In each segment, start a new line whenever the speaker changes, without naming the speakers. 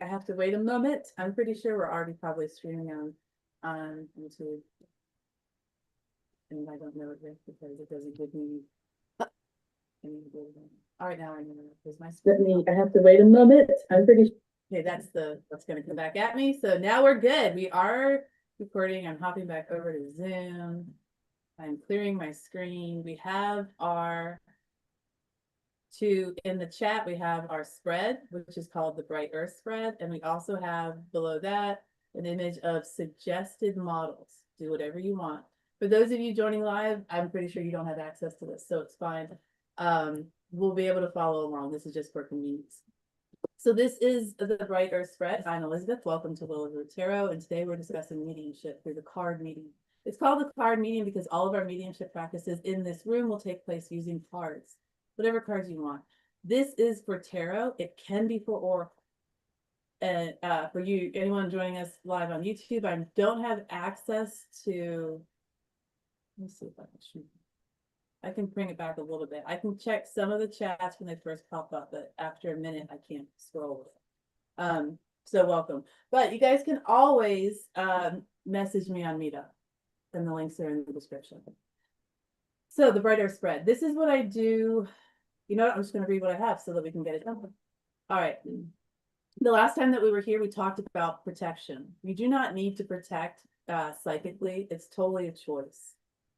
I have to wait a moment. I'm pretty sure we're already probably streaming on YouTube. And I don't know it yet because it doesn't give me any. All right, now I know. There's my screen. I have to wait a moment. I'm pretty sure. Okay, that's gonna come back at me. So now we're good. We are recording. I'm hopping back over to Zoom. I'm clearing my screen. We have in the chat, we have our spread, which is called the Bright Earth spread. And we also have below that an image of suggested models. Do whatever you want. For those of you joining live, I'm pretty sure you don't have access to this, so it's fine. We'll be able to follow along. This is just for convenience. So this is the Bright Earth spread. I'm Elizabeth. Welcome to Willow Tarot. And today we're discussing mediumship through the card medium. It's called the card medium because all of our mediumship practices in this room will take place using cards. Whatever cards you want. This is for tarot. It can be for oracle. And for you, anyone joining us live on YouTube, I don't have access to. Let me see if I can shoot. I can bring it back a little bit. I can check some of the chats when they first pop up, but after a minute, I can't scroll. So welcome. But you guys can always message me on Meetup, and the links are in the description. So the Bright Earth spread. This is what I do. You know what? I'm just going to read what I have so that we can get it done. All right. The last time that we were here, we talked about protection. You do not need to protect psychically. It's totally a choice.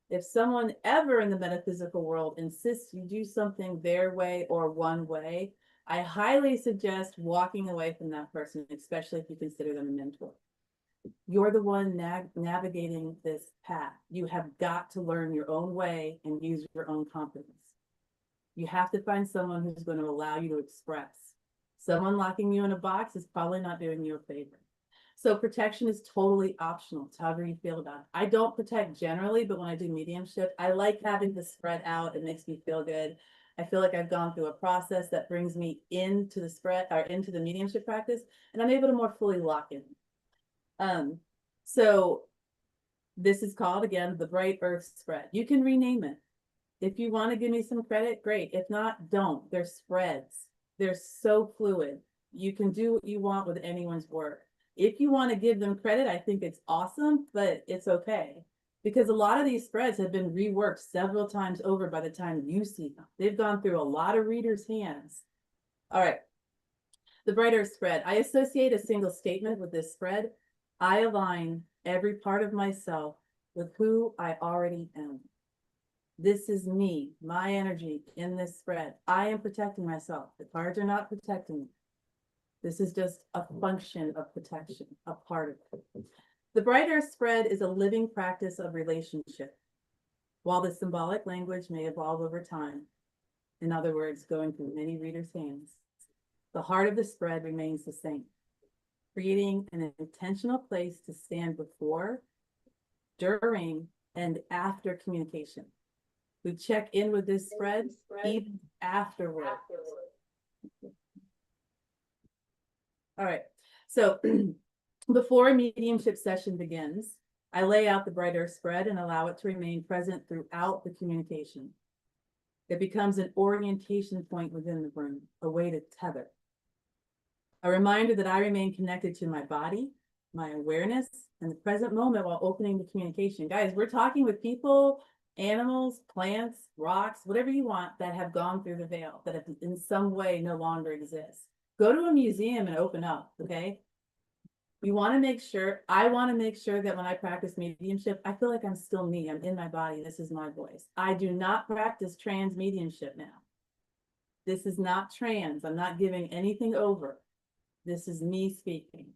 If someone ever in the metaphysical world insists you do something their way or one way, I highly suggest walking away from that person, especially if you consider them a mentor. You're the one navigating this path. You have got to learn your own way and use your own confidence. You have to find someone who's going to allow you to express. Someone locking you in a box is probably not doing you a favor. So protection is totally optional. It's however you feel about it. I don't protect generally, but when I do mediumship, I like having this spread out. It makes me feel good. I feel like I've gone through a process that brings me into the spread or into the mediumship practice, and I'm able to more fully lock in. So this is called, again, the Bright Earth spread. You can rename it. If you want to give me some credit, great. If not, don't. They're spreads. They're so fluid. You can do what you want with anyone's work. If you want to give them credit, I think it's awesome, but it's okay. Because a lot of these spreads have been reworked several times over by the time you see them. They've gone through a lot of readers' hands. All right. The Bright Earth spread. I associate a single statement with this spread. I align every part of myself with who I already am. This is me, my energy in this spread. I am protecting myself. The cards are not protecting me. This is just a function of protection, a part of it. The Bright Earth spread is a living practice of relationship. While the symbolic language may evolve over time, in other words, going through many readers' hands, the heart of the spread remains the same, creating an intentional place to stand before, during, and after communication. We check in with this spread even afterward. All right, so before a mediumship session begins, I lay out the Bright Earth spread and allow it to remain present throughout the communication. It becomes an orientation point within the room, a way to tether. A reminder that I remain connected to my body, my awareness, and the present moment while opening the communication. Guys, we're talking with people, animals, plants, rocks, whatever you want that have gone through the veil, that have in some way no longer exist. Go to a museum and open up, okay? You want to make sure, I want to make sure that when I practice mediumship, I feel like I'm still me. I'm in my body. This is my voice. I do not practice trans mediumship now. This is not trans. I'm not giving anything over. This is me speaking.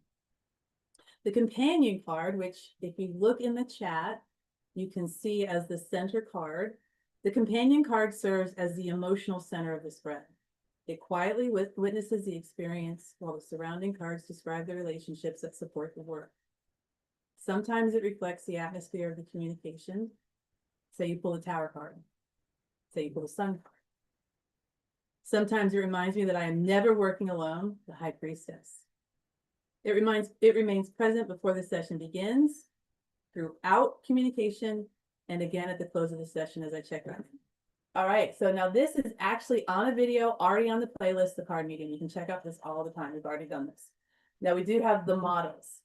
The companion card, which if you look in the chat, you can see as the center card. The companion card serves as the emotional center of the spread. It quietly witnesses the experience while the surrounding cards describe the relationships that support the work. Sometimes it reflects the atmosphere of the communication. Say you pull the Tower card. Say you pull the Sun card. Sometimes it reminds me that I am never working alone, the High Priestess. It remains present before the session begins, throughout communication, and again at the close of the session as I check on it. All right, so now this is actually on a video already on the playlist, the card meeting. You can check out this all the time. We've already done this. Now we do have the models.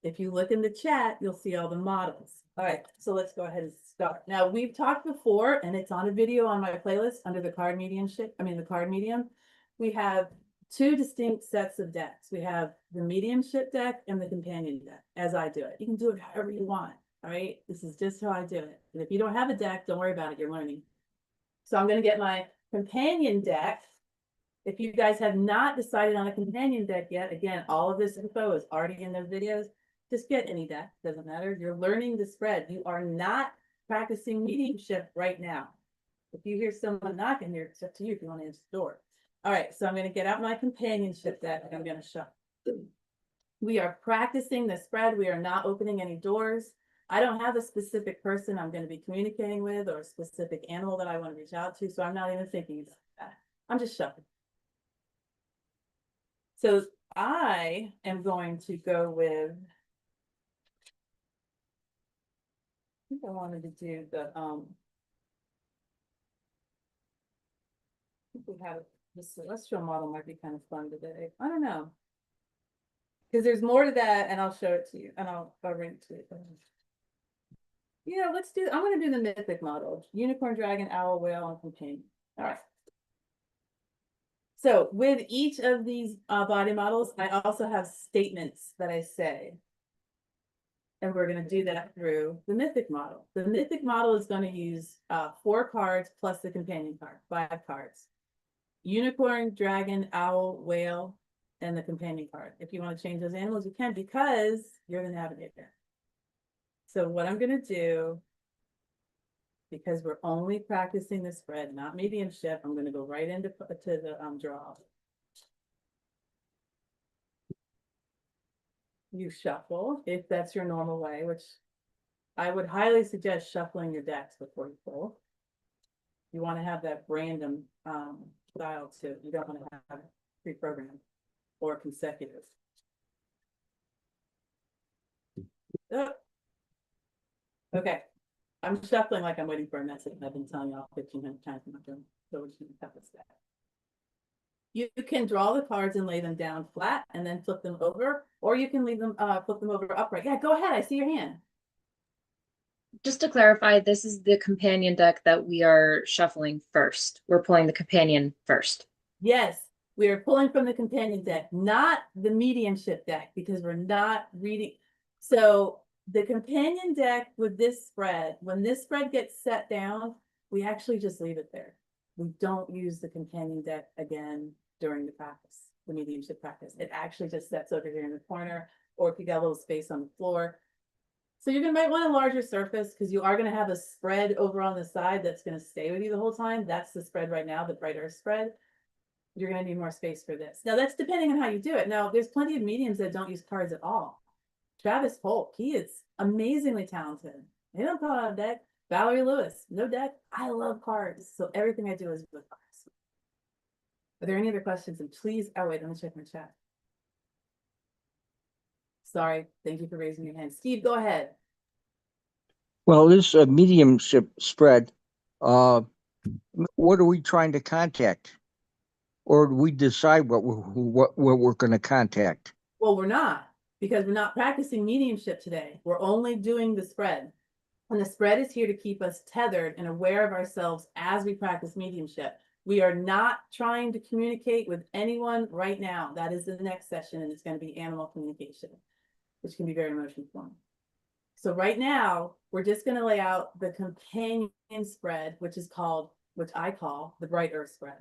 If you look in the chat, you'll see all the models. All right, so let's go ahead and start. Now we've talked before, and it's on a video on my playlist under the card mediumship. The card medium. We have two distinct sets of decks. We have the mediumship deck and the companion deck, as I do it. You can do it however you want. All right, this is just how I do it. And if you don't have a deck, don't worry about it. You're learning. So I'm going to get my companion deck. If you guys have not decided on a companion deck yet, again, all of this info is already in those videos. Just get any deck, doesn't matter. You're learning the spread. You are not practicing mediumship right now. If you hear someone knocking here, it's up to you if you want to answer the door. All right, so I'm going to get out my companionship deck and I'm going to shuffle. We are practicing the spread. We are not opening any doors. I don't have a specific person I'm going to be communicating with or a specific animal that I want to reach out to, so I'm not even thinking about that. I'm just shuffling. So I am going to go with, I think I wanted to do the, I think we have the celestial model might be kind of fun today. I don't know. Because there's more to that, and I'll show it to you, and I'll bring it to you. Yeah, let's do, I'm going to do the mythic model. Unicorn, dragon, owl, whale, and companion. All right. So with each of these body models, I also have statements that I say. And we're going to do that through the mythic model. The mythic model is going to use 4 cards plus the companion card, 5 cards. Unicorn, dragon, owl, whale, and the companion card. If you want to change those animals, you can, because you're the navigator. So what I'm going to do, because we're only practicing the spread, not mediumship, I'm going to go right into the draw. You shuffle, if that's your normal way, which I would highly suggest shuffling your decks before you pull. You want to have that random style too. You don't want to have it pre-programmed or consecutive. Oh. Okay, I'm shuffling like I'm waiting for a message. I've been telling y'all 1,500 times in my room. So we're just gonna cut this back. You can draw the cards and lay them down flat and then flip them over, or you can leave them flip them over upright. Yeah, go ahead. I see your hand.
Just to clarify, this is the companion deck that we are shuffling first. We're pulling the companion first.
Yes, we are pulling from the companion deck, not the mediumship deck, because we're not reading. So the companion deck with this spread, when this spread gets set down, we actually just leave it there. We don't use the companion deck again during the practice, the mediumship practice. It actually just sets over here in the corner, or if you got a little space on the floor. So you're gonna might want a larger surface because you are gonna have a spread over on the side that's gonna stay with you the whole time. That's the spread right now, the bright earth spread. You're gonna need more space for this. Now that's depending on how you do it. Now there's plenty of mediums that don't use cards at all. Travis Polk, he is amazingly talented. They don't pull out a deck. Valerie Lewis, no deck. I love cards, so everything I do is with cards. Are there any other questions? And please, oh wait, let me check my chat. Sorry, thank you for raising your hand. Steve, go ahead.
Well, this mediumship spread, what are we trying to contact? Or do we decide what we're going to contact?
Well, we're not, because we're not practicing mediumship today. We're only doing the spread. And the spread is here to keep us tethered and aware of ourselves as we practice mediumship. We are not trying to communicate with anyone right now. That is the next session, and it's going to be animal communication, which can be very emotion forming. So right now, we're just going to lay out the companion spread, which I call the bright earth spread.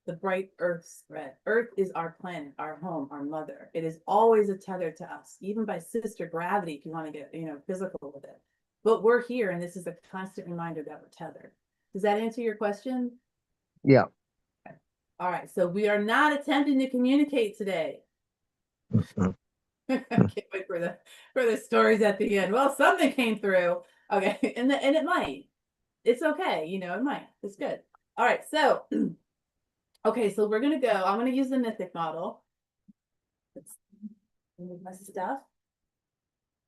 The bright earth spread. Earth is our planet, our home, our mother. It is always a tether to us, even by sister gravity, if you want to get, physical with it. But we're here, and this is a constant reminder that we're tethered. Does that answer your question?
Yeah.
Okay. All right. So we are not attempting to communicate today. I can't wait for the stories at the end. Well, something came through. Okay, and it might. It's okay. It might. It's good. All right. So, okay. So we're gonna go. I'm gonna use the mythic model. Let's move my stuff.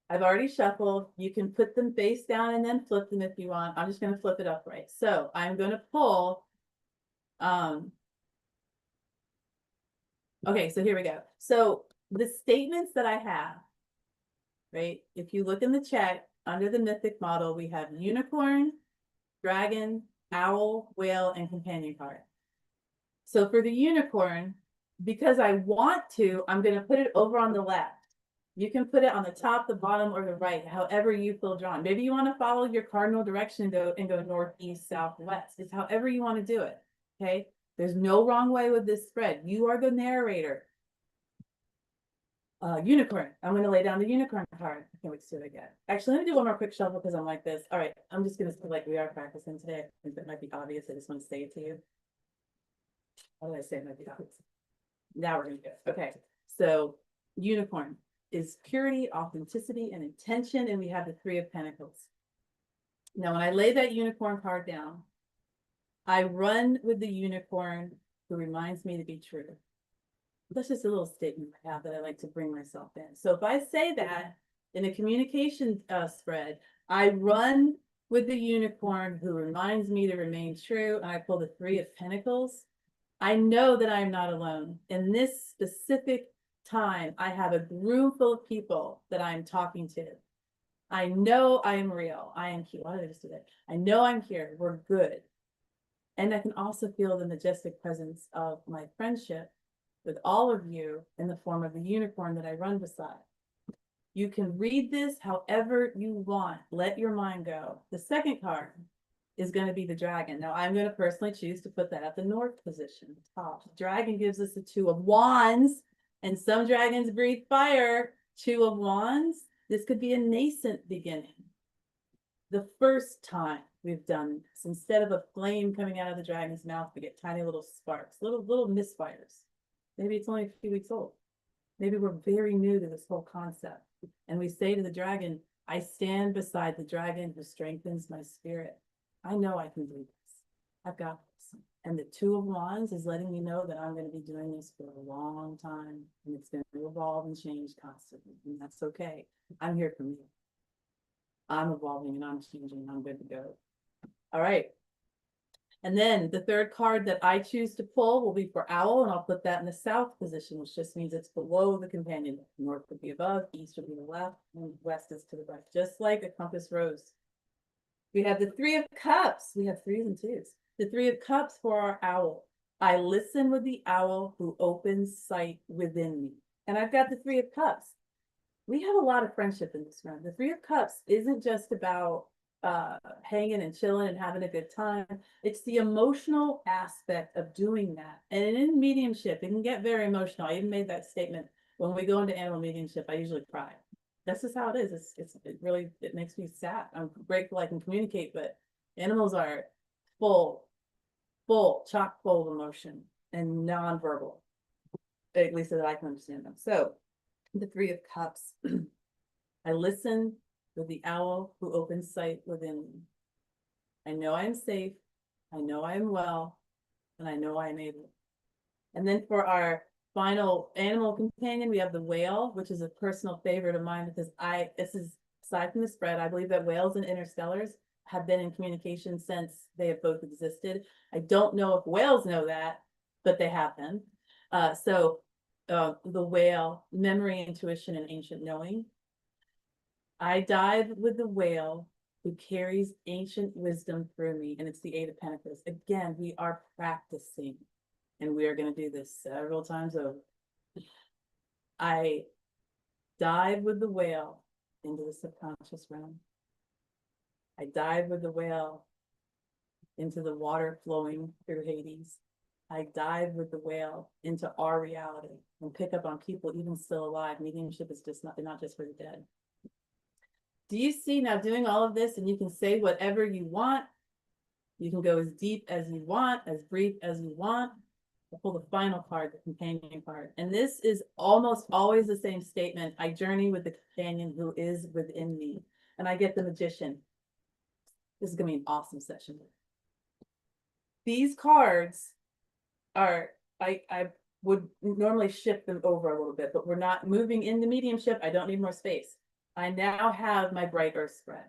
I've already shuffled. You can put them face down and then flip them if you want. I'm just going to flip it upright. So I'm going to pull. Okay, so here we go. So the statements that I have, right? If you look in the chat under the mythic model, we have unicorn, dragon, owl, whale, and companion card. So for the unicorn, because I want to, I'm going to put it over on the left. You can put it on the top, the bottom, or the right, however you feel drawn. Maybe you want to follow your cardinal direction and go north, east, south, west. It's however you want to do it. Okay. There's no wrong way with this spread. You are the narrator. Unicorn. I'm going to lay down the unicorn card. I can't wait to see what I get. Actually, let me do one more quick shuffle because I'm like this. All right. I'm just going to feel like we are practicing today. I think that might be obvious. I just want to say it to you. How did I say it might be obvious? Now we're going to do it. Okay. So unicorn is purity, authenticity, and intention. And we have the 3 of Pentacles. Now, when I lay that unicorn card down, I run with the unicorn who reminds me to be true. That's just a little statement I have that I like to bring myself in. So if I say that in a communication spread, I run with the unicorn who reminds me to remain true, and I pull the 3 of Pentacles, I know that I'm not alone. In this specific time, I have a room full of people that I'm talking to. I know I am real. I am here. Why did I just do that? I know I'm here. We're good. And I can also feel the majestic presence of my friendship with all of you in the form of the unicorn that I run beside. You can read this however you want. Let your mind go. The second card is going to be the dragon. Now, I'm going to personally choose to put that at the north position, top. The dragon gives us the 2 of Wands, and some dragons breathe fire. 2 of Wands. This could be a nascent beginning. The first time we've done this, instead of a flame coming out of the dragon's mouth, we get tiny little sparks, little misfires. Maybe it's only a few weeks old. Maybe we're very new to this whole concept. And we say to the dragon, I stand beside the dragon who strengthens my spirit. I know I can do this. I've got this. And the 2 of Wands is letting me know that I'm going to be doing this for a long time. And it's going to evolve and change constantly. And that's okay. I'm here for me. I'm evolving and I'm changing and I'm good to go. All right. And then the third card that I choose to pull will be for owl, and I'll put that in the south position, which just means it's below the companion. North would be above, east would be the left, and west is to the right, just like a compass rose. We have the 3 of Cups. We have 3s and 2s. The 3 of Cups for our owl. I listen with the owl who opens sight within me. And I've got the 3 of Cups. We have a lot of friendship in this room. The 3 of Cups isn't just about hanging and chilling and having a good time. It's the emotional aspect of doing that. And in mediumship, it can get very emotional. I even made that statement. When we go into animal mediumship, I usually cry. That's just how it is. It makes me sad. I'm grateful I can communicate, but animals are chock full of emotion and nonverbal, at least that I can understand them. So the 3 of Cups, I listen with the owl who opens sight within me. I know I am safe, I know I am well, and I know I am able. And then for our final animal companion, we have the whale, which is a personal favorite of mine because this is aside from the spread, I believe that whales and interstellars have been in communication since they have both existed. I don't know if whales know that, but they have been. The whale, memory, intuition, and ancient knowing. I dive with the whale who carries ancient wisdom through me, and it's the 8 of Pentacles. Again, we are practicing, and we are going to do this several times over. I dive with the whale into the subconscious realm. I dive with the whale into the water flowing through Hades. I dive with the whale into our reality and pick up on people even still alive. Mediumship is just not just for the dead. Do you see now doing all of this, and you can say whatever you want. You can go as deep as you want, as brief as you want. I'll pull the final card, the companion card. And this is almost always the same statement. I journey with the companion who is within me. And I get the magician. This is going to be an awesome session. These cards are, I would normally shift them over a little bit, but we're not moving into mediumship. I don't need more space. I now have my bright earth spread.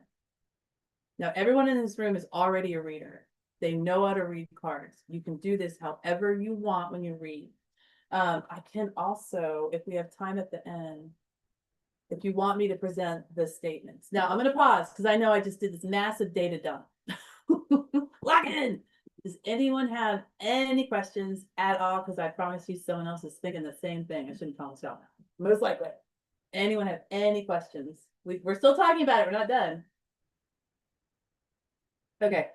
Now, everyone in this room is already a reader. They know how to read cards. You can do this however you want when you read. I can also, if we have time at the end, if you want me to present the statements. Now, I'm going to pause because I know I just did this massive data dump. Lock in. Does anyone have any questions at all? Because I promise you someone else is thinking the same thing. I shouldn't promise y'all now. Most likely. Anyone have any questions? We're still talking about it. We're not done. Okay.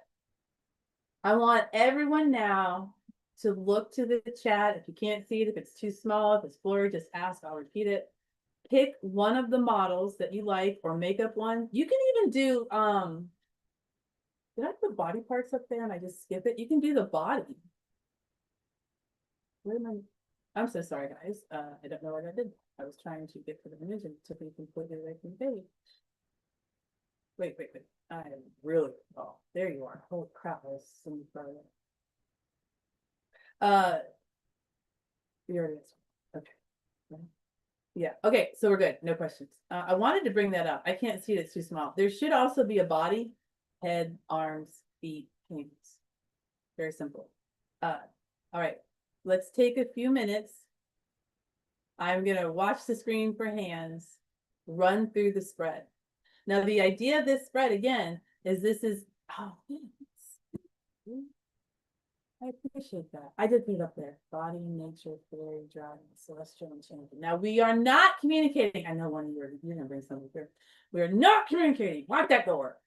I want everyone now to look to the chat. If you can't see it, if it's too small, if it's blurry, just ask, I'll repeat it. Pick one of the models that you like or make up one. You can even do, did I put body parts up there and I just skip it? You can do the body. Where am I? I'm so sorry, guys. I don't know what I did. I was trying to get to the image and it took me completely away from the page. Wait. I am really, oh, there you are. Holy crap, I was so far away. You already answered. Okay. Yeah, okay, so we're good. No questions. I wanted to bring that up. I can't see it, it's too small. There should also be a body, head, arms, feet, hands. Very simple. All right, let's take a few minutes. I'm gonna watch the screen for hands, run through the spread. Now, the idea of this spread, again, is this is, oh, I appreciate that. I did read up there. Body, nature, fairy, dragon, celestial, and champion. Now, we are not communicating. I know one of you are, you're going to bring something here. We are not communicating. Lock that door.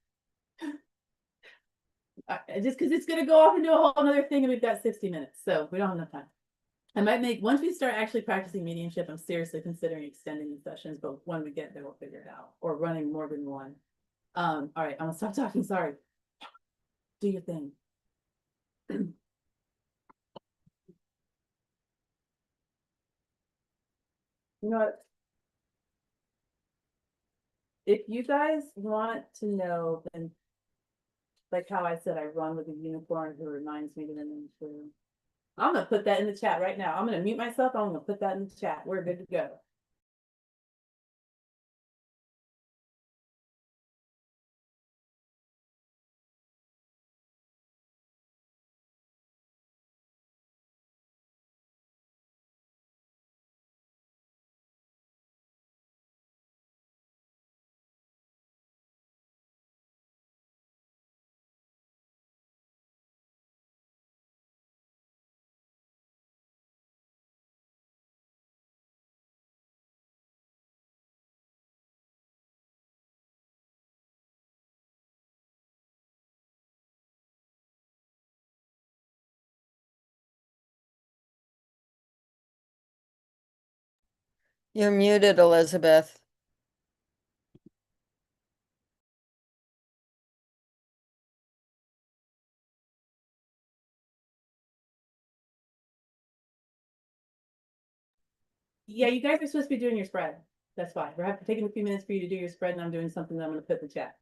Just because it's going to go off into a whole other thing and we've got 60 minutes. So we don't have enough time. I might make, once we start actually practicing mediumship, I'm seriously considering extending these sessions, but when we get there, we'll figure it out. Or running more than one. All right, I'm gonna stop talking, sorry. Do your thing. You know what? If you guys want to know, then like how I said, I run with a unicorn who reminds me that I'm true. I'm gonna put that in the chat right now. I'm gonna mute myself. I'm gonna put that in the chat. We're good to go.
You're muted, Elizabeth.
Yeah, you guys are supposed to be doing your spread. That's fine. We're taking a few minutes for you to do your spread, and I'm doing something that I'm gonna put in the chat.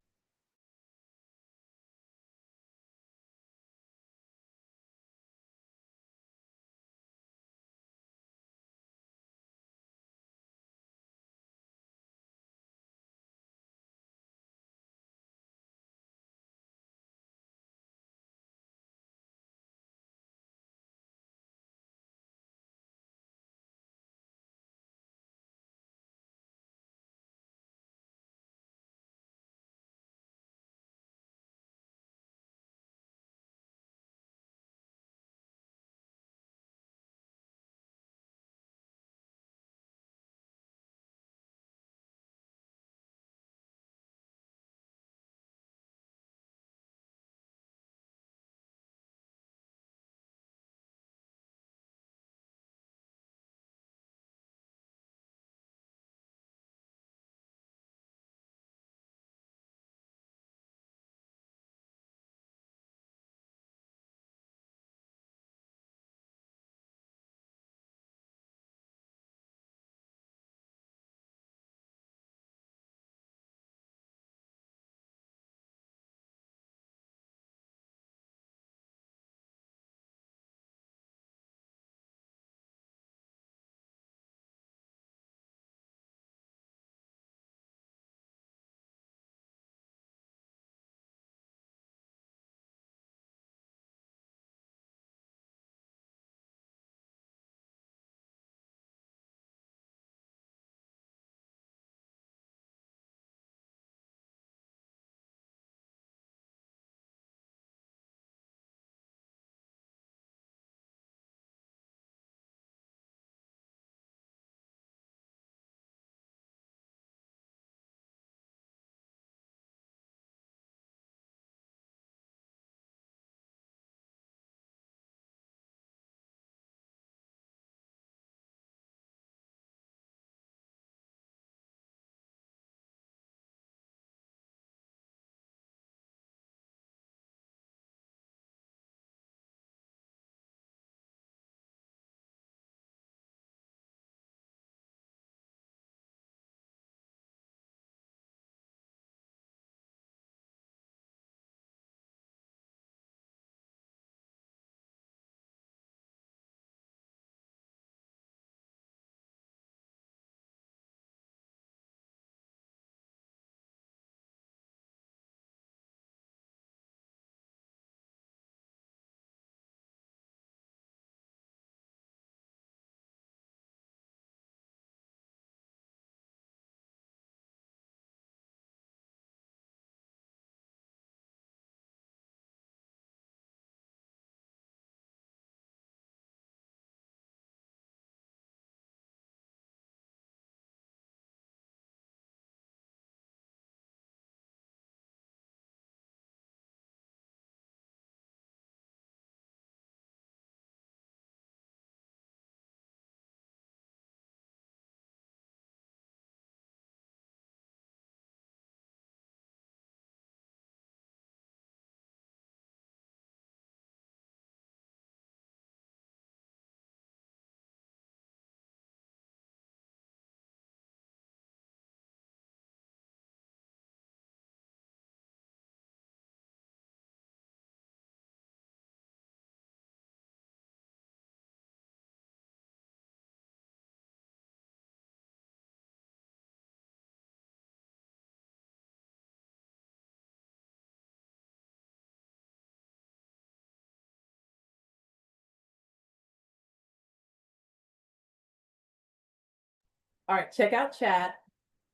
All right, check out chat.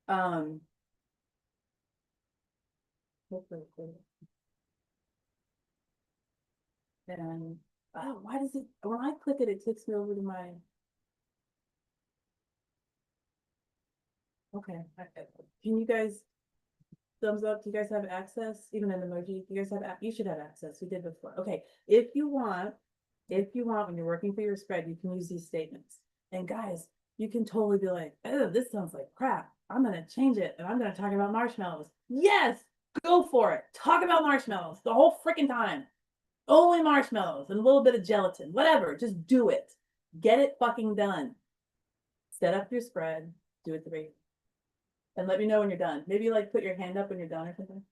And oh, why does it, when I click it, it takes me over to my. Okay, can you guys thumbs up? Do you guys have access? Even an emoji? You guys have, you should have access. We did before. Okay, if you want, when you're working for your spread, you can use these statements. And guys, you can totally be like, oh, this sounds like crap. I'm gonna change it and I'm gonna talk about marshmallows. Yes, go for it. Talk about marshmallows the whole freaking time. Only marshmallows and a little bit of gelatin, whatever. Just do it. Get it fucking done. Set up your spread. Do it the way. And let me know when you're done. Maybe like put your hand up when you're done or something.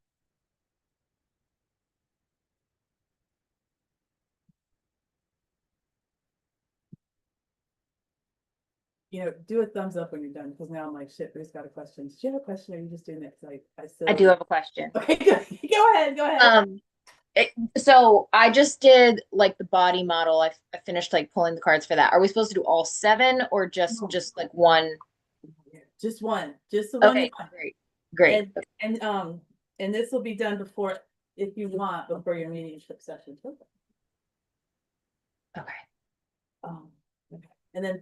You know, do a thumbs up when you're done, because now I'm like, shit, Bruce got a question. Do you have a question, or are you just doing it? Because I still.
I do have a question.
Okay, go ahead.
So I just did like the body model. I finished like pulling the cards for that. Are we supposed to do all 7 or just like one?
Just one. Just the one.
Okay, great.
And this will be done before, if you want, before your mediumship session.
Okay.
Okay. And then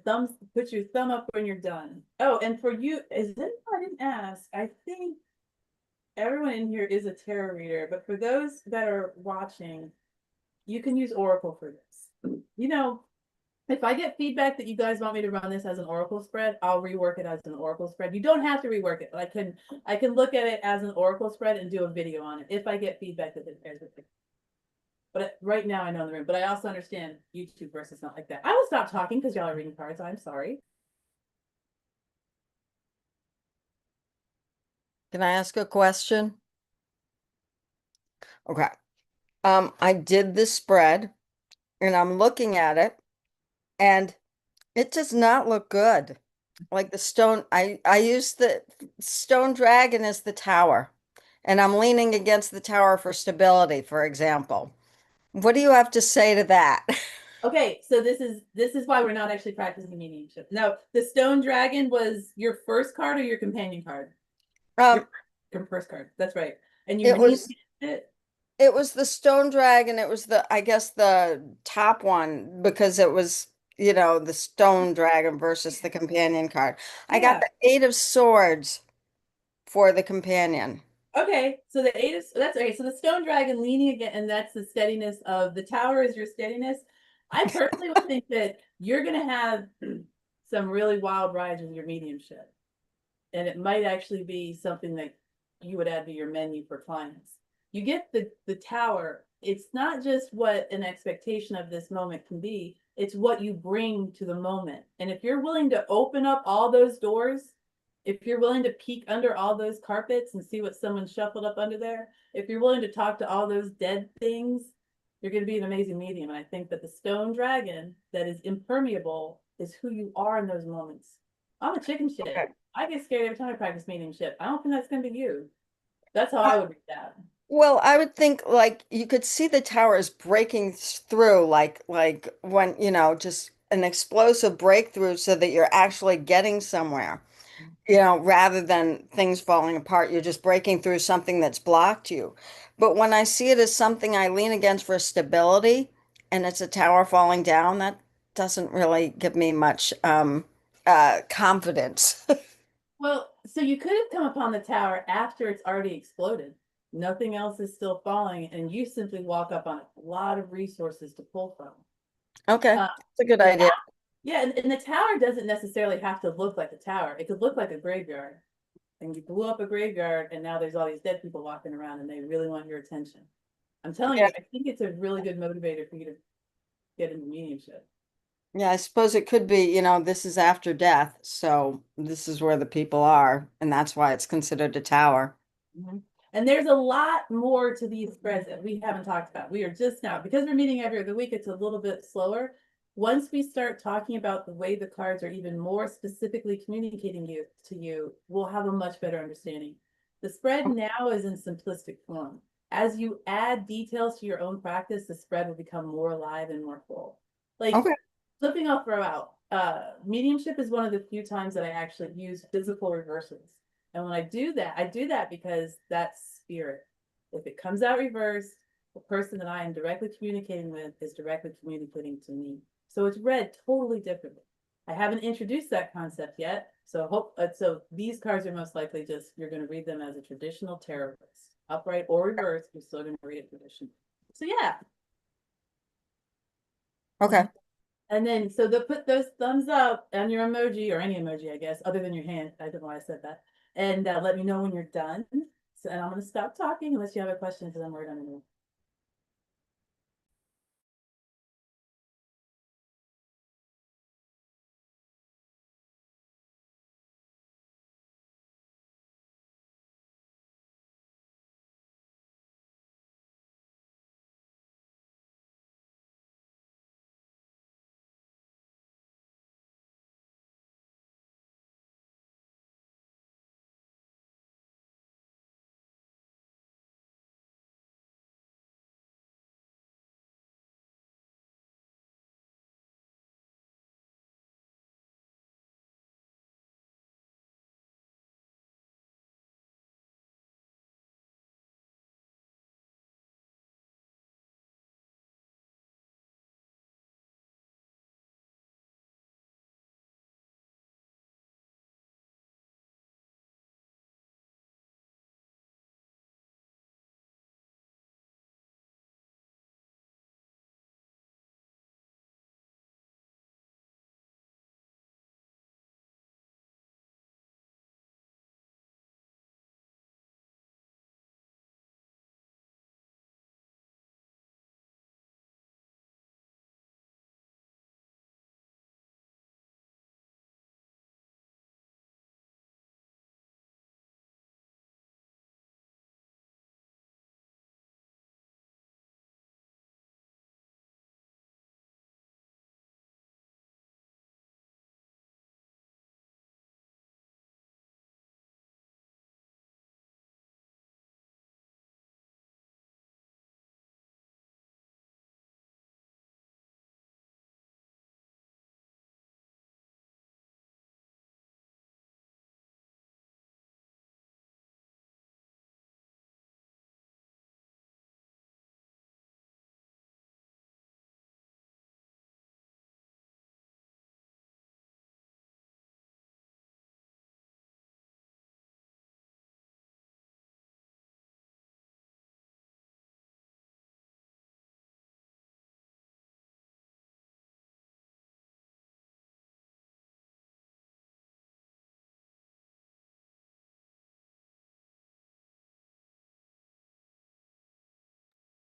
put your thumb up when you're done. Oh, and for you, I didn't ask, I think everyone in here is a tarot reader, but for those that are watching, you can use Oracle for this. You know, if I get feedback that you guys want me to run this as an Oracle spread, I'll rework it as an Oracle spread. You don't have to rework it, but I can look at it as an Oracle spread and do a video on it if I get feedback that it pairs with it. But right now I know in the room, but I also understand YouTube versus not like that. I will stop talking because y'all are reading cards. I'm sorry.
Can I ask a question? Okay. I did this spread and I'm looking at it and it does not look good. Like the stone, I used the stone dragon as the tower and I'm leaning against the tower for stability, for example. What do you have to say to that?
Okay, so this is why we're not actually practicing mediumship. No, the stone dragon was your first card or your companion card? Your first card. That's right. And you
it was the stone dragon. It was I guess the top one because it was, the stone dragon versus the companion card. I got the 8 of swords for the companion.
Okay, so the 8 is, that's okay. So the stone dragon leaning again, and that's the steadiness of the tower is your steadiness. I personally would think that you're going to have some really wild rides with your mediumship. And it might actually be something that you would add to your menu for clients. You get the tower. It's not just what an expectation of this moment can be. It's what you bring to the moment. And if you're willing to open up all those doors, if you're willing to peek under all those carpets and see what someone shuffled up under there, if you're willing to talk to all those dead things, you're going to be an amazing medium. And I think that the stone dragon that is impermeable is who you are in those moments. I'm a chicken shit. Okay. I get scared every time I practice mediumship. I don't think that's going to be you. That's how I would read that.
Well, I would think like you could see the towers breaking through, like when, just an explosive breakthrough so that you're actually getting somewhere, rather than things falling apart. You're just breaking through something that's blocked you. But when I see it as something I lean against for stability and it's a tower falling down, that doesn't really give me much confidence.
Well, so you could have come upon the tower after it's already exploded. Nothing else is still falling, and you simply walk up on a lot of resources to pull from.
Okay, that's a good idea.
Yeah, and the tower doesn't necessarily have to look like a tower. It could look like a graveyard. And you blew up a graveyard, and now there's all these dead people walking around, and they really want your attention. I'm telling you, I think it's a really good motivator for you to get into mediumship.
Yeah, I suppose it could be, this is after death, so this is where the people are, and that's why it's considered a tower.
Mm-hmm. And there's a lot more to these spreads that we haven't talked about. We are just now, because we're meeting every other week, it's a little bit slower. Once we start talking about the way the cards are even more specifically communicating to you, we'll have a much better understanding. The spread now is in simplistic form. As you add details to your own practice, the spread will become more alive and more full. Like, flipping, I'll throw out. mediumship is one of the few times that I actually use physical reversals. And when I do that because that's spirit. If it comes out reversed, the person that I am directly communicating with is directly communicating to me. So it's read totally differently. I haven't introduced that concept yet. So these cards are most likely just, you're going to read them as a traditional tarot list, upright or reversed. You're still going to read it traditional. So yeah.
Okay.
And then, so they'll put those thumbs up on your emoji, or any emoji, I guess, other than your hand. I don't know why I said that. And let me know when you're done. So, and I'm going to stop talking unless you have a question, because I'm worried I'm going to.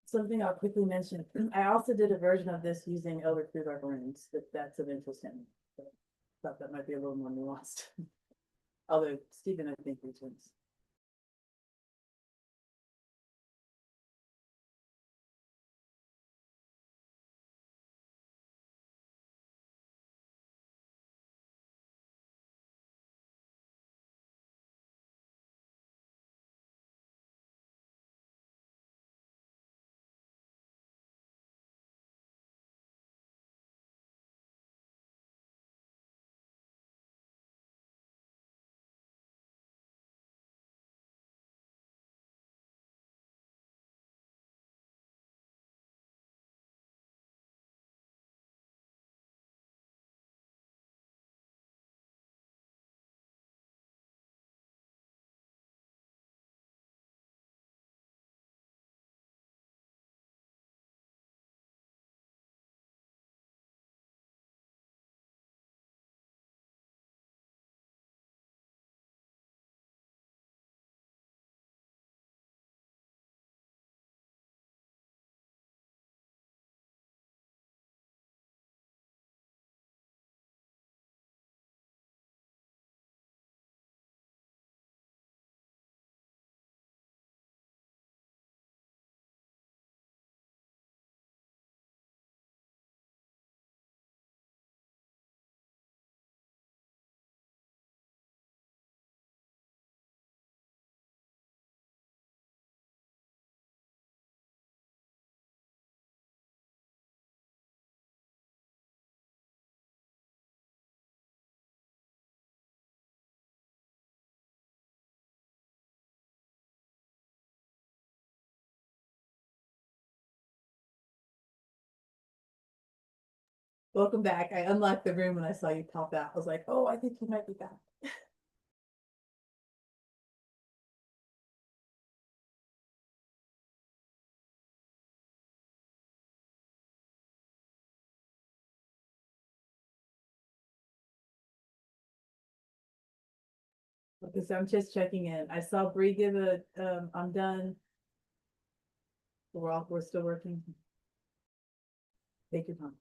Something I'll quickly mention. I also did a version of this using Elder Futhark runes, if that's of interest in me. But I thought that might be a little more nuanced. Although Stephen, I think, returns. Welcome back. I unlocked the room when I saw you pop out. I was like, oh, I think you might be back. Okay, so I'm just checking in. I saw Bree give a, I'm done. We're still working. Take your time.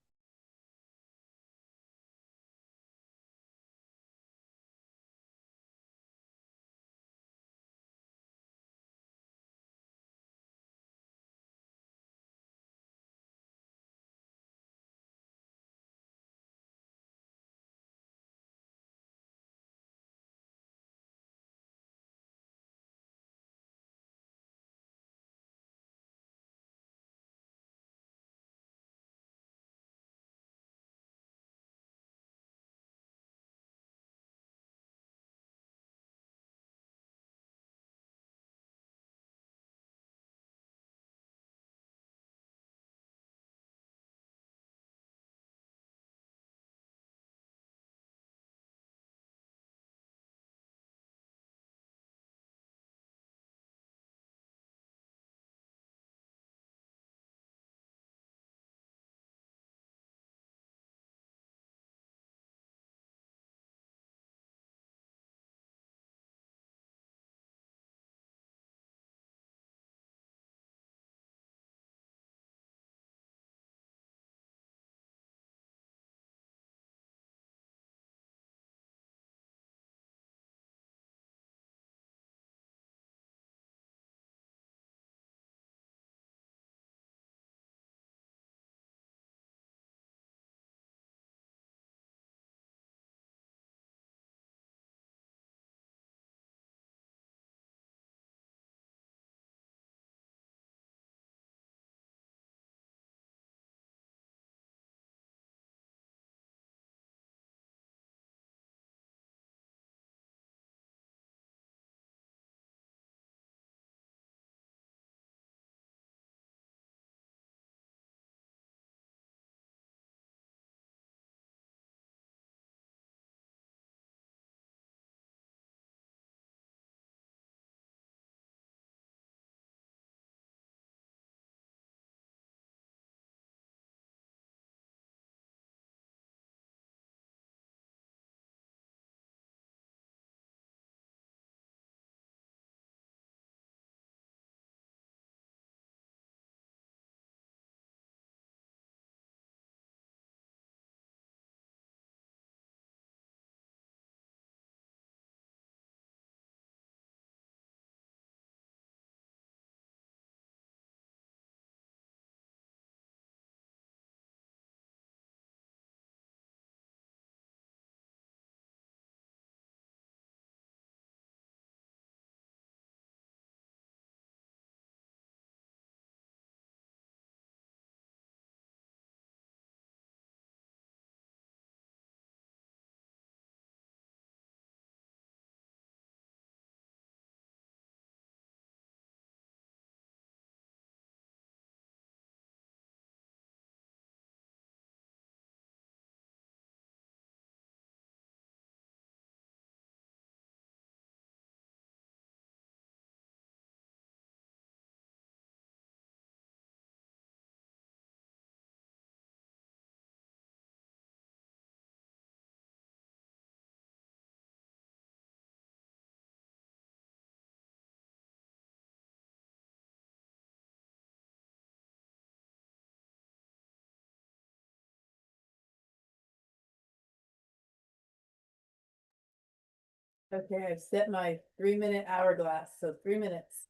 Okay, I've set my 3-minute hourglass, so 3 minutes.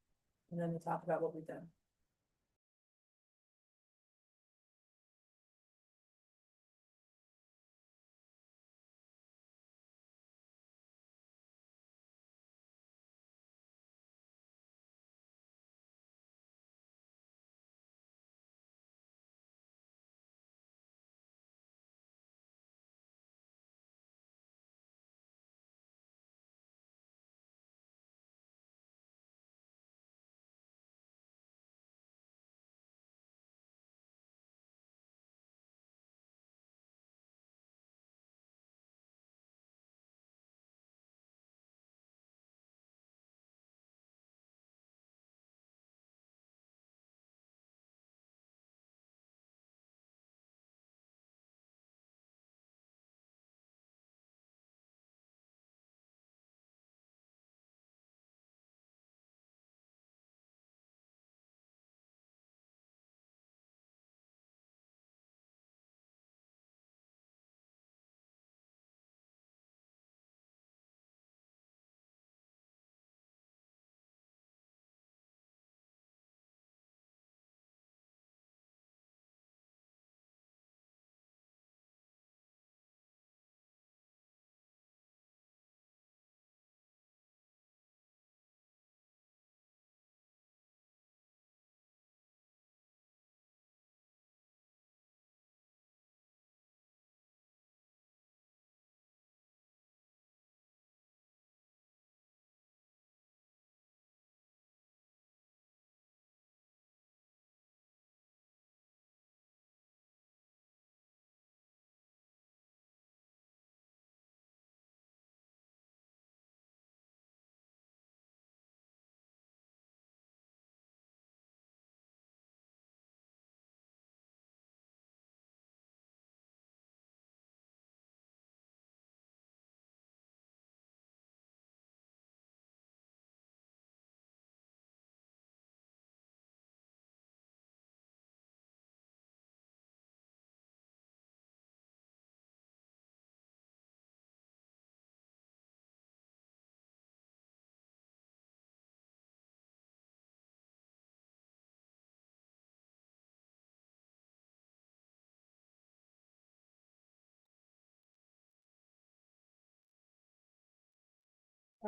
And then we'll talk about what we've done.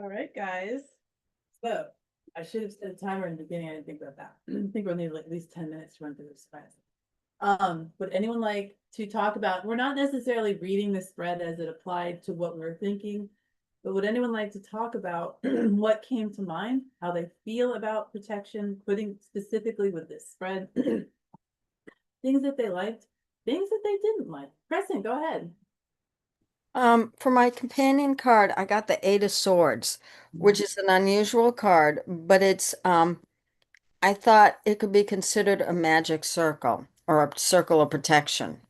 All right, guys. So I should have set a timer in the beginning. I didn't think about that. I think we'll need like at least 10 minutes to run through this spread. Would anyone like to talk about, we're not necessarily reading the spread as it applied to what we're thinking, but would anyone like to talk about what came to mind, how they feel about protection, putting specifically with this spread, things that they liked, things that they didn't like? Preston, go ahead.
For my companion card, I got the Eight of Swords, which is an unusual card, but it's I thought it could be considered a magic circle or a circle of protection.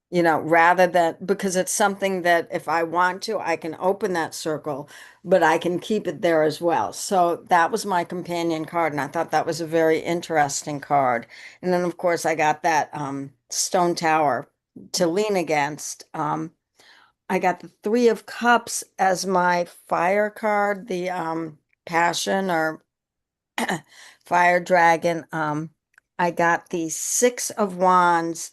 You know, rather than because it's something that if I want to, I can open that circle, but I can keep it there as well. So that was my companion card, and I thought that was a very interesting card. And then, of course, I got that stone tower to lean against. I got the Three of Cups as my fire card, the passion or fire dragon. I got the Six of Wands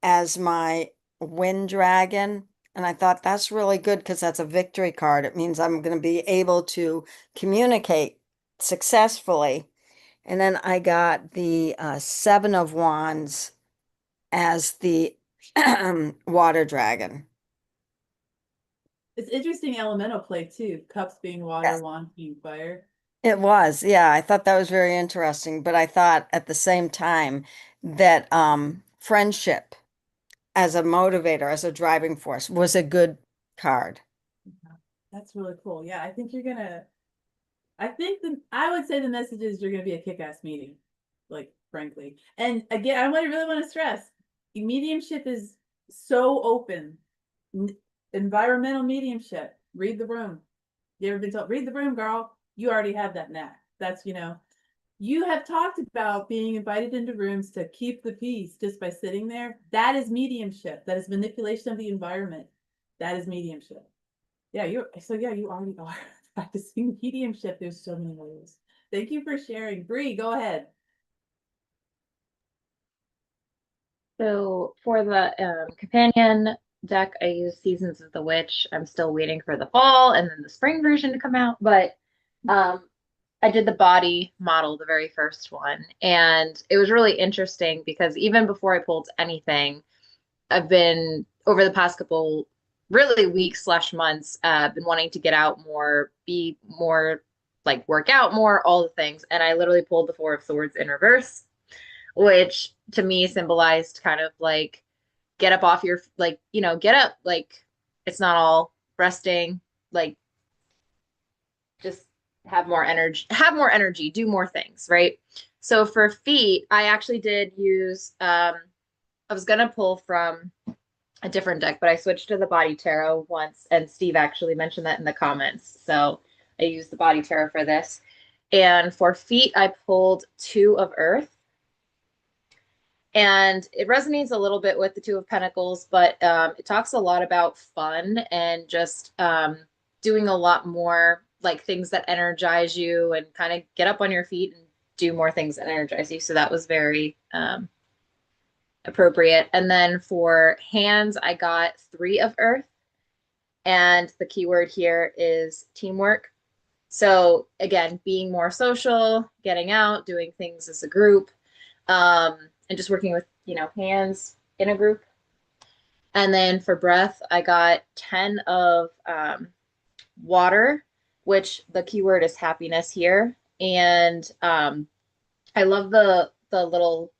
as my wind dragon. And I thought that's really good because that's a victory card. It means I'm going to be able to communicate successfully. And then I got the Seven of Wands as the water dragon.
It's interesting elemental play too. Cups being water,
Yes.
wands being fire.
It was, yeah, I thought that was very interesting, but I thought at the same time that friendship as a motivator, as a driving force was a good card.
That's really cool. Yeah, I think you're gonna. I would say the message is you're gonna be a kick-ass meeting, like frankly. And again, really want to stress, mediumship is so open. Environmental mediumship. Read the room. You ever been told, read the room, girl? You already have that knack. That's, you have talked about being invited into rooms to keep the peace just by sitting there. That is mediumship. That is manipulation of the environment. That is mediumship. Yeah, you already are practicing mediumship. There's so many ways. Thank you for sharing. Bree, go ahead.
So for the companion deck, I use Seasons of the Witch. I'm still waiting for the fall and then the spring version to come out, but I did the body model, the very first one, and it was really interesting because even before I pulled anything, I've been over the past couple really weeks slash months, been wanting to get out more, be more like work out more, all the things. And I literally pulled the Four of Swords in reverse, which to me symbolized kind of like get up off your, like, get up, like it's not all resting, like just have more energy, do more things, right? So for feet, I actually did use, I was going to pull from a different deck, but I switched to the body tarot once, and Steve actually mentioned that in the comments. So I used the body tarot for this. And for feet, I pulled Two of Earth. And it resonates a little bit with the Two of Pentacles, but it talks a lot about fun and just doing a lot more like things that energize you and kind of get up on your feet and do more things that energize you. So that was very appropriate. And then for hands, I got Three of Earth. And the keyword here is teamwork. So again, being more social, getting out, doing things as a group, and just working with, hands in a group. And then for breath, I got 10 of water, which the keyword is happiness here. And I love the little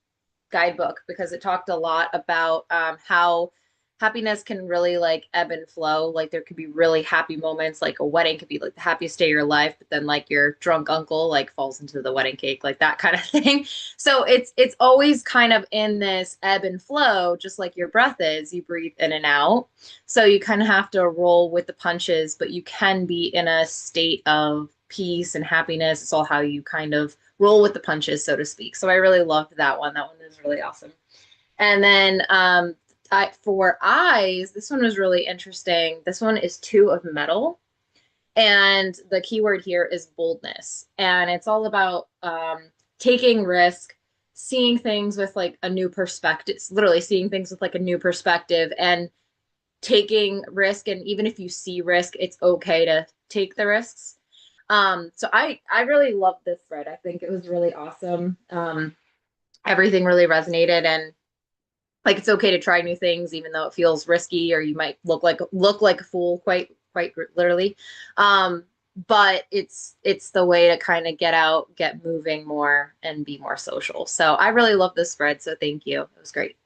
guidebook because it talked a lot about how happiness can really like ebb and flow. Like there could be really happy moments, like a wedding could be like the happiest day of your life, but then like your drunk uncle like falls into the wedding cake, like that kind of thing. So it's always kind of in this ebb and flow, just like your breath is, you breathe in and out. So you kind of have to roll with the punches, but you can be in a state of peace and happiness. It's all how you kind of roll with the punches, so to speak. So I really loved that one. That one was really awesome. And then for eyes, this one was really interesting. This one is Two of Metal. And the keyword here is boldness. And it's all about taking risk, seeing things with like a new perspective, literally seeing things with like a new perspective, and taking risk, and even if you see risk, it's okay to take the risks. So I really loved this spread. I think it was really awesome. Everything really resonated, and like it's okay to try new things even though it feels risky, or you might look like a fool, quite literally. But it's the way to kind of get out, get moving more, and be more social. So I really love this spread, so thank you. It was great.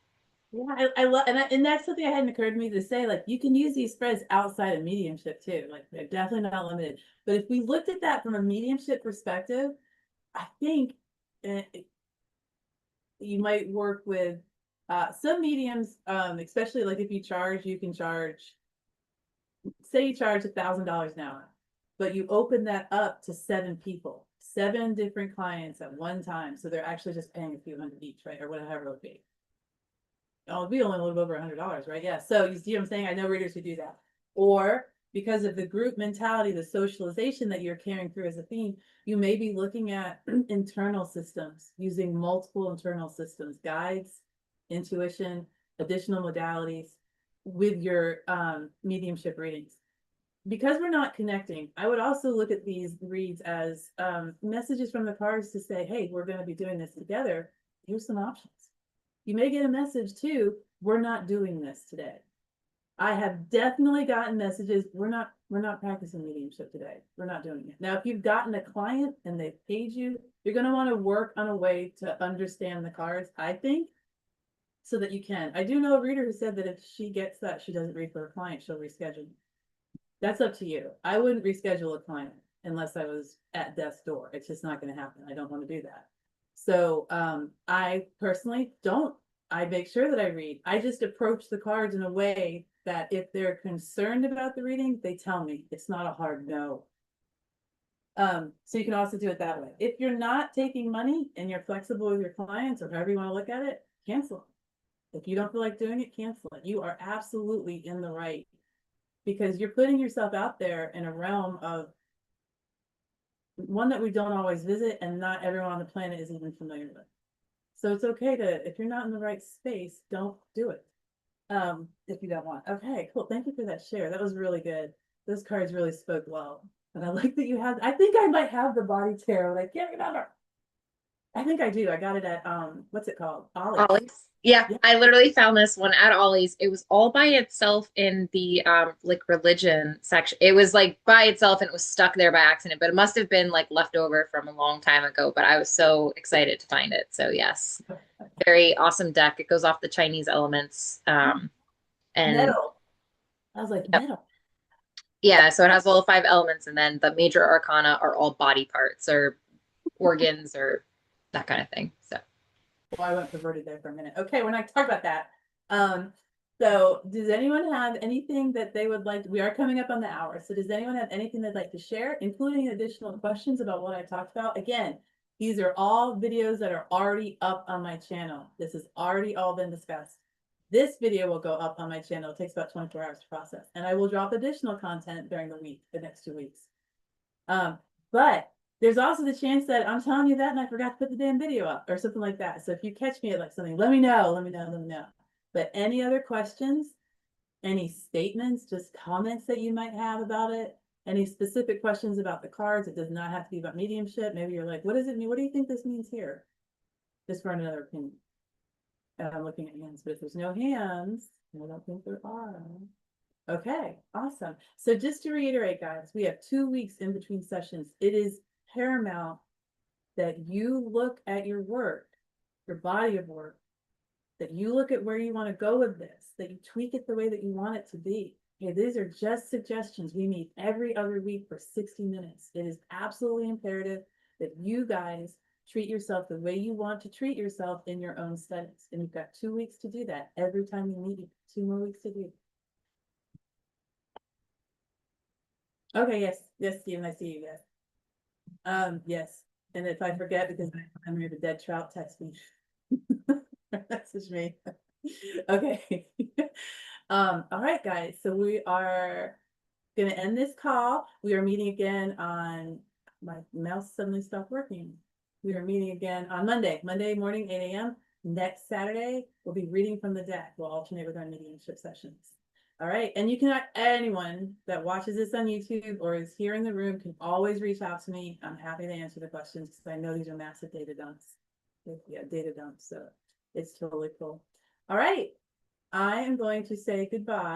Yeah, I love, and that's something that hadn't occurred to me to say. Like, you can use these spreads outside of mediumship too. Like, they're definitely not limited. But if we looked at that from a mediumship perspective, I think uh, you might work with some mediums, especially like if you charge, you can charge, say you charge $1,000 an hour, but you open that up to 7 people, 7 different clients at one time. So they're actually just paying a few hundred each, right? Or whatever it would be. Oh, it'd be only a little over $100, right? Yeah. So you see what I'm saying? I know readers who do that. Or because of the group mentality, the socialization that you're carrying through as a theme, you may be looking at internal systems, using multiple internal systems, guides, intuition, additional modalities with your mediumship readings. Because we're not connecting, I would also look at these reads as messages from the cards to say, hey, we're going to be doing this together. Here's some options. You may get a message too, we're not doing this today. I have definitely gotten messages, we're not practicing mediumship today. We're not doing it. Now, if you've gotten a client and they've paid you, you're going to want to work on a way to understand the cards, I think, so that you can. I do know a reader who said that if she gets that, she doesn't read for her client, she'll reschedule. That's up to you. I wouldn't reschedule a client unless I was at death's door. It's just not going to happen. I don't want to do that. So I personally don't. I make sure that I read. I just approach the cards in a way that if they're concerned about the reading, they tell me. It's not a hard no. So you can also do it that way. If you're not taking money and you're flexible with your clients, or however you want to look at it, cancel. If you don't feel like doing it, cancel it. You are absolutely in the right, because you're putting yourself out there in a realm of one that we don't always visit, and not everyone on the planet is even familiar with. So it's okay to, if you're not in the right space, don't do it. If you don't want. Okay, cool. Thank you for that share. That was really good. Those cards really spoke well. And I like that you have, I think I might have the body tarot, but I can't remember. I think I do. I got it at what's it called?
Ollie's. Yeah,
Yeah.
I literally found this one at Ollie's. It was all by itself in the like religion section. It was like by itself and it was stuck there by accident, but it must have been like left over from a long time ago. But I was so excited to find it. So yes, very awesome deck. It goes off the Chinese elements. And
Metal. I was like,
yep.
metal.
Yeah, so it has all the 5 elements, and then the major arcana are all body parts or organs or that kind of thing. So
Well, I went perverted there for a minute. Okay, we're not talking about that. So does anyone have anything that they would like? We are coming up on the hour. So does anyone have anything they'd like to share, including additional questions about what I talked about? Again, these are all videos that are already up on my channel. This has already all been discussed. This video will go up on my channel. It takes about 24 hours to process, and I will drop additional content during the week, the next 2 weeks. But there's also the chance that I'm telling you that and I forgot to put the damn video up or something like that. So if you catch me at like something, let me know. But any other questions, any statements, just comments that you might have about it, any specific questions about the cards? It does not have to be about mediumship. Maybe you're like, what does it mean? What do you think this means here? Just for another opinion. And I'm looking at hands, but if there's no hands, I don't think there are. Okay, awesome. So just to reiterate, guys, we have 2 weeks in between sessions. It is paramount that you look at your work, your body of work, that you look at where you want to go with this, that you tweak it the way that you want it to be. Okay, these are just suggestions. We meet every other week for 60 minutes. It is absolutely imperative that you guys treat yourself the way you want to treat yourself in your own studies. And you've got 2 weeks to do that. Every time you meet, 2 more weeks to do it. Okay, yes, Stephen, I see you, yes. Yes. And if I forget, because I'm here, the dead trout, text me. Message me. Okay. All right, guys. So we are gonna end this call. We are meeting again on, my mouse suddenly stopped working. We are meeting again on Monday morning, 8 a.m. Next Saturday, we'll be reading from the deck. We'll alternate with our mediumship sessions. All right, and you can, anyone that watches this on YouTube or is here in the room can always reach out to me. I'm happy to answer the questions because I know these are massive data dumps. Yeah, data dumps, so it's totally cool. All right, I am going to say goodbye.